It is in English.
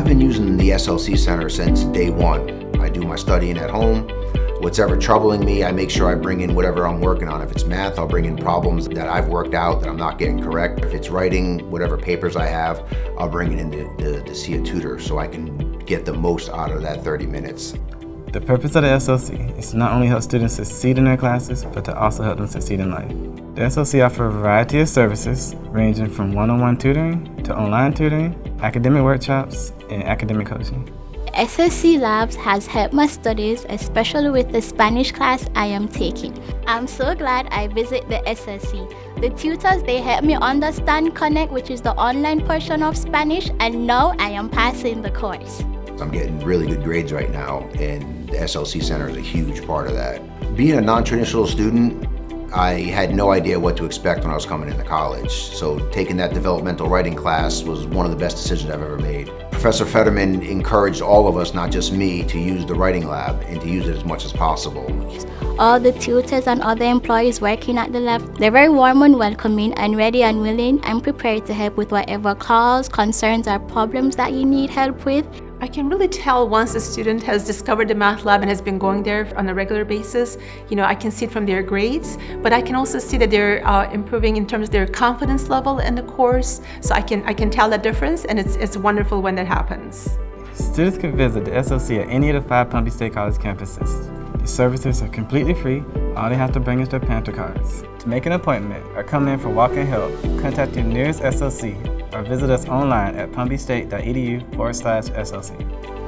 been using the SLC Center since day one. I do my studying at home. What's ever troubling me, I make sure I bring in whatever I'm working on. If it's math, I'll bring in problems that I've worked out that I'm not getting correct. If it's writing, whatever papers I have, I'll bring it in to see a tutor so I can get the most out of that 30 minutes. The purpose of the SLC is to not only help students succeed in their classes, but to also help them succeed in life. The SLC offers a variety of services ranging from one-on-one tutoring to online tutoring, academic workshops, and academic coaching. SLC Labs has helped my studies, especially with the Spanish class I am taking. I'm so glad I visit the SLC. The tutors, they help me understand Connect, which is the online portion of Spanish, and now I am passing the course. I'm getting really good grades right now, and the SLC Center is a huge part of that. Being a non-traditional student, I had no idea what to expect when I was coming into college. So taking that developmental writing class was one of the best decisions I've ever made. Professor Fetterman encouraged all of us, not just me, to use the writing lab and to use it as much as possible. All the tutors and other employees working at the lab, they're very warm and welcoming and ready and willing and prepared to help with whatever calls, concerns, or problems that you need help with. I can really tell once a student has discovered the math lab and has been going there on a regular basis. I can see it from their grades, but I can also see that they're improving in terms of their confidence level in the course. So I can tell that difference, and it's wonderful when that happens. Students can visit the SLC at any of the 5 Palm Beach State College campuses. The services are completely free. All they have to bring is their PantherCards. To make an appointment or come in for walk-in help, contact your nearest SLC or visit us online at palmbeachstate.edu/SLC.